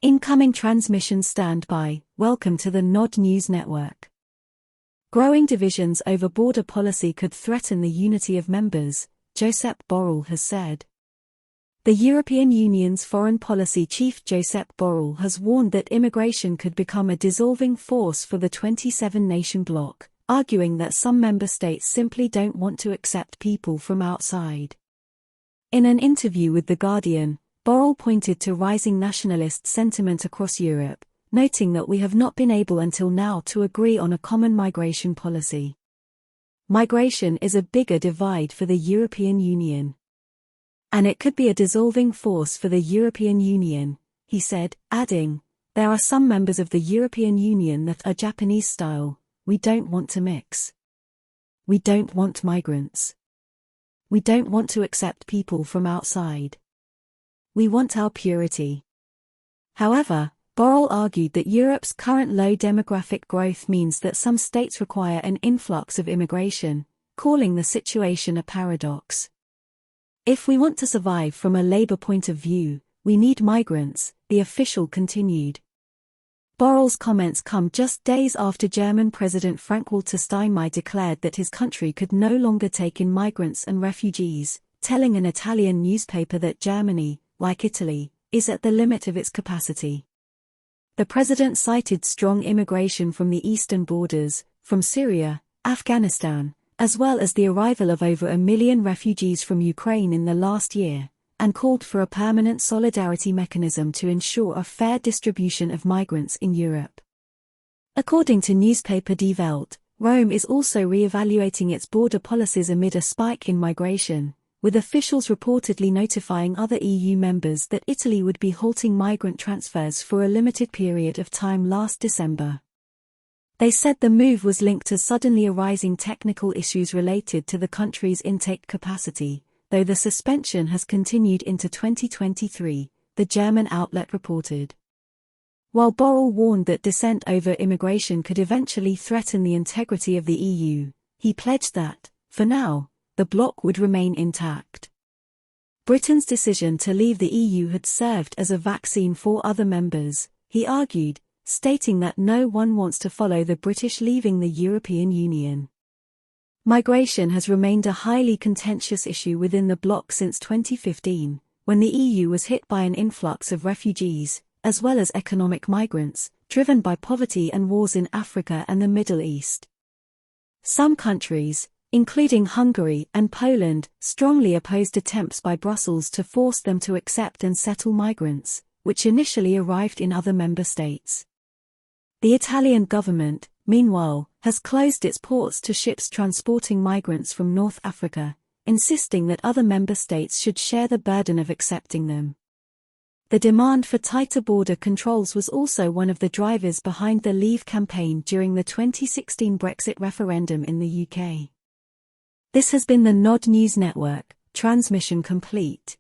Incoming transmission standby. Welcome to the Nod News Network. Growing divisions over border policy could threaten the unity of members, Josep Borrell has said. The European Union's foreign policy chief Josep Borrell has warned that immigration could become a dissolving force for the 27-nation bloc, arguing that some member states simply don't want to accept people from outside. In an interview with The Guardian, Borrell pointed to rising nationalist sentiment across Europe, noting that we have not been able until now to agree on a common migration policy. Migration is a bigger divide for the European Union. And it could be a dissolving force for the European Union, he said, adding, "There are some members of the European Union that are Japanese style. We don't want to mix. We don't want migrants. We don't want to accept people from outside. We want our purity." However, Borrell argued that Europe's current low demographic growth means that some states require an influx of immigration, calling the situation a paradox. "If we want to survive from a Labour point of view, we need migrants," the official continued. Borrell's comments come just days after German President Frank-Walter Steinmeier declared that his country could no longer take in migrants and refugees, telling an Italian newspaper that Germany, like Italy, is at the limit of its capacity. The president cited strong immigration from the eastern borders, from Syria, Afghanistan, as well as the arrival of over 1 million refugees from Ukraine in the last year, and called for a permanent solidarity mechanism to ensure a fair distribution of migrants in Europe. According to newspaper Die Welt, Rome is also re-evaluating its border policies amid a spike in migration, with officials reportedly notifying other EU members that Italy would be halting migrant transfers for a limited period of time last December. They said the move was linked to suddenly arising technical issues related to the country's intake capacity, though the suspension has continued into 2023, the German outlet reported. While Borrell warned that dissent over immigration could eventually threaten the integrity of the EU, he pledged that, for now, the bloc would remain intact. Britain's decision to leave the EU had served as a vaccine for other members, he argued, stating that no one wants to follow the British leaving the European Union. Migration has remained a highly contentious issue within the bloc since 2015, when the EU was hit by an influx of refugees, as well as economic migrants, driven by poverty and wars in Africa and the Middle East. Some countries, including Hungary and Poland, strongly opposed attempts by Brussels to force them to accept and settle migrants, which initially arrived in other member states. The Italian government, meanwhile, has closed its ports to ships transporting migrants from North Africa, insisting that other member states should share the burden of accepting them. The demand for tighter border controls was also one of the drivers behind the Leave campaign during the 2016 Brexit referendum in the UK. This has been the Nod News Network, transmission complete.